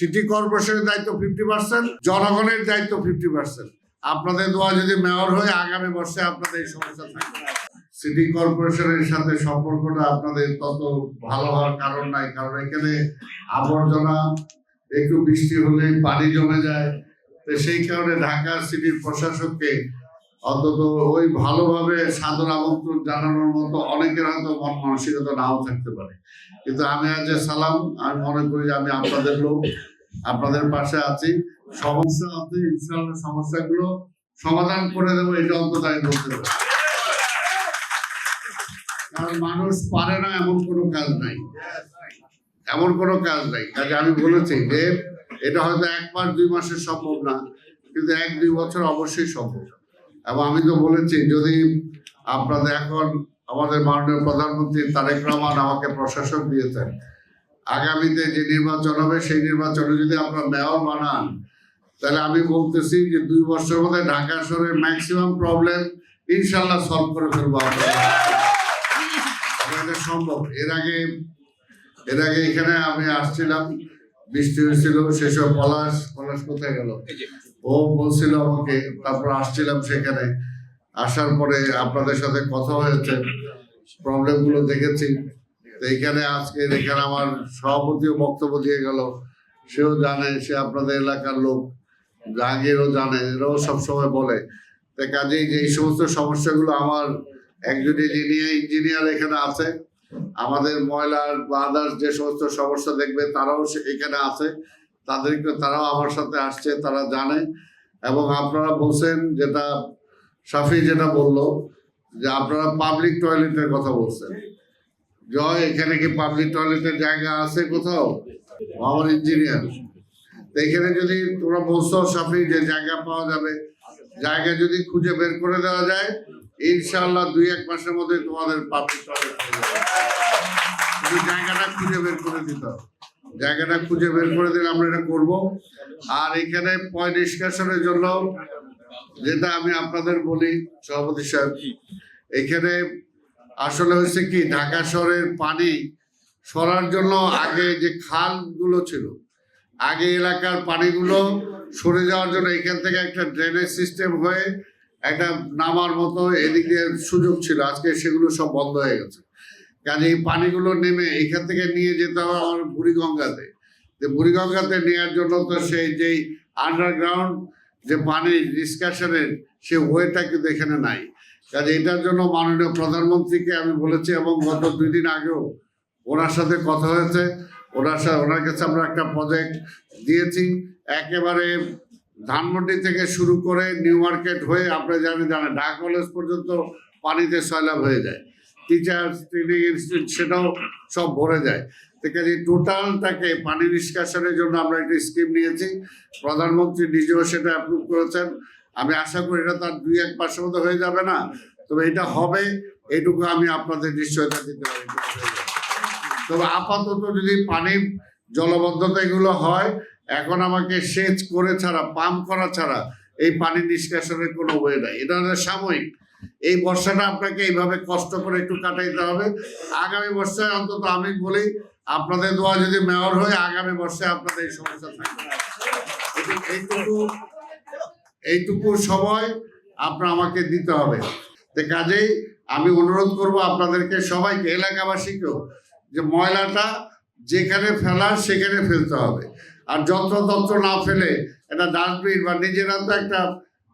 City কর্পোরেশনের দায়িত্ব 50%, জনগণের দায়িত্ব 50%। আপনাদের দোয়া যদি মেয়র হয়ে আগামী বর্ষে আপনাদের এই সমস্যা থাকবে। সিটি কর্পোরেশনের সাথে সম্পর্কটা আপনাদের তত ভালো হওয়ার কারণ নাই, কারণ এখানে আবর্জনা একটু বৃষ্টি হলে পানি জমে যায়। তো সেই কারণে ঢাকা সিটির প্রশাসককে অন্তত ওই ভালোভাবে সাদর আমন্ত্রণ জানানোর মতো অনেকের হয়তো মন মানসিকতা নাও থাকতে পারে, কিন্তু আমি আজ সালাম, আমি মনে করি যে আমি আপনাদের লোক, আপনাদের পাশে আছি। সমস্যা আছে, ইনশাআল্লাহ সমস্যাগুলো সমাধান করে দেবো, এটা অন্তত আমি বলতে পারি। কারণ মানুষ পারে না এমন কোনো কাজ নাই, এমন কোনো কাজ নাই। কাজে আমি বলেছি যে এটা হয়তো 1 মাস 2 মাসে সম্ভব না, কিন্তু 1-2 বছর অবশ্যই সম্ভব। এবং আমি তো বলেছি, যদি আপনাদের এখন আমাদের মাননীয় প্রধানমন্ত্রী তারেক রহমান আমাকে প্রশাসক দিয়েছেন, আগামীতে যে নির্বাচন হবে সেই নির্বাচনে যদি আপনারা মেয়র বানান, তাহলে আমি বলতেছি যে 2 বছরের মধ্যে ঢাকা শহরের ম্যাক্সিমাম প্রবলেম ইনশাল্লাহ সলভ করে ফেলবো। এটা সম্ভব। এর আগে এখানে আমি আসছিলাম, বৃষ্টি হয়েছিল, সেসব পলাশ কোথায় গেল, ও বলছিল আমাকে, তারপর আসছিলাম সেখানে। আসার পরে আপনাদের সাথে কথা হয়েছে, প্রবলেম গুলো দেখেছি। তো এখানে আজকে এখানে আমার সভাপতিও বক্তব্য দিয়ে গেল, সেও জানে, সে আপনাদের এলাকার লোক, জাহাঙ্গীরও জানে, এরাও সবসময় বলে। তো কাজেই যে এই সমস্ত সমস্যাগুলো, আমার একজন ইঞ্জিনিয়ার এখানে আছে, আমাদের ময়লার বা আদার্স যে সমস্ত সমস্যা দেখবে তারাও এখানে আছে, তারাও আমার সাথে আসছে, তারা জানে। এবং আপনারা বলছেন, যেটা শাফি যেটা বললো, যে আপনারা পাবলিক টয়লেটের কথা বলছেন। জয়, এখানে কি পাবলিক টয়লেটের জায়গা আছে কোথাও? আমার ইঞ্জিনিয়ার, এখানে যদি তোমরা বলছো শাফি যে জায়গা পাওয়া যাবে, জায়গা যদি খুঁজে বের করে দেওয়া যায়, ইনশাআল্লাহ 2-1 মাসের মধ্যে তোমাদের পাবলিক টয়লেট হয়ে যাবে। জায়গাটা খুঁজে বের করে দিতে হবে, জায়গাটা খুঁজে বের করে দিলে আমরা এটা করবো। আর এখানে পয় নিষ্কাশনের জন্য যেটা আমি আপনাদের বলি সভাপতি সাহেব, এখানে আসলে হয়েছে কি, ঢাকা শহরের পানি সরার জন্য আগে যে খালগুলো ছিল, আগে এলাকার পানিগুলো সরে যাওয়ার জন্য এখান থেকে একটা ড্রেনেজ সিস্টেম হয়ে একটা নামার মতো এদিক দিয়ে সুযোগ ছিল, আজকে সেগুলো সব বন্ধ হয়ে গেছে। কাজে এই পানিগুলো নেমে এখান থেকে নিয়ে যেতে হবে আমার বুড়িগঙ্গাতে। বুড়িগঙ্গাতে নেওয়ার জন্য তো সেই যেই আন্ডারগ্রাউন্ড যে পানি নিষ্কাশনের সে ওয়েটা কিন্তু এখানে নাই। কাজে এটার জন্য মাননীয় প্রধানমন্ত্রীকে আমি বলেছি, এবং গত 2 দিন আগেও ওনার সাথে কথা হয়েছে। ওনার কাছে আমরা একটা প্রজেক্ট দিয়েছি, একেবারে ধানমন্ডি থেকে শুরু করে নিউ মার্কেট হয়ে আপনারা জানেন ঢাকা কলেজ পর্যন্ত পানিতে সয়লাভ হয়ে যায়, টিচার্স ট্রেনিং ইনস্টিটিউট সেটাও সব ভরে যায়। কাজে টোটালটাকে পানি নিষ্কাশনের জন্য আমরা একটা স্কিম নিয়েছি, প্রধানমন্ত্রী নিজেও সেটা অ্যাপ্রুভ করেছেন। আমি আশা করি এটা তার 2-1 মাসের মধ্যে হয়ে যাবে না, তবে এটা হবে, এইটুকু আমি আপনাদের নিশ্চয়তা দিতে পারি। তবে আপাতত যদি পানি জলবদ্ধতা এগুলো হয়, এখন আমাকে সেচ করে ছাড়া, পাম্প করা ছাড়া এই পানি নিষ্কাশনের কোনো ওয়ে নাই। এটা সাময়িক, এই বর্ষাটা আপনাকে এইভাবে কষ্ট করে একটু কাটাইতে হবে। আগামী বর্ষায় অন্তত আমি বলি, আপনাদের দোয়া যদি মেয়র হয়ে আগামী বর্ষায় আপনাদের এই সমস্যা থাকবে। এইটুকু সময় আপনার আমাকে দিতে হবে। তো কাজেই আমি অনুরোধ করব আপনাদেরকে সবাইকে, এলাকাবাসীকেও, যে ময়লাটা যেখানে ফেলার সেখানে ফেলতে হবে। আর যত্রতত্র না ফেলে একটা ডাস্টবিন বা নিজেরা তো একটা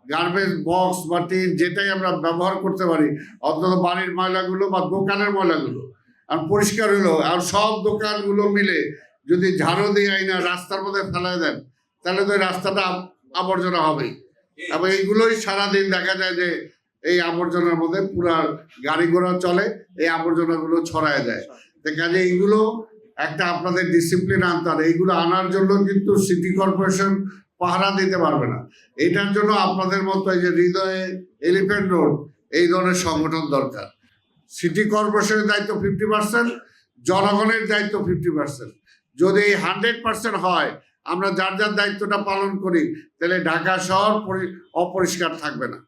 গার্বেজ বক্স বা টিন যেটাই আমরা ব্যবহার করতে পারি, অন্তত বাড়ির ময়লাগুলো বা দোকানের ময়লাগুলো আর পরিষ্কার হলো। আর সব দোকানগুলো মিলে যদি ঝাড়ু দিয়ে আইনা রাস্তার মধ্যে ফেলায় দেন, তাহলে তো রাস্তাটা আবর্জনা হবেই। এবং এইগুলোই সারাদিন দেখা যায় যে এই আবর্জনার মধ্যে পুরা গাড়ি ঘোড়া চলে, এই আবর্জনাগুলো ছড়ায় যায়। তো কাজে এইগুলো একটা আপনাদের ডিসিপ্লিন আনতে হবে। এইগুলো আনার জন্য কিন্তু সিটি কর্পোরেশন পাহারা দিতে পারবে না। এটার জন্য আপনাদের মতো এই যে হৃদয়ে, এলিফ্যান্ট রোড, এই ধরনের সংগঠন দরকার। সিটি কর্পোরেশনের দায়িত্ব 50%, জনগণের দায়িত্ব 50%। যদি এই 100% হয়, আমরা যার যার দায়িত্বটা পালন করি, তাহলে ঢাকা শহর অপরিষ্কার থাকবে না।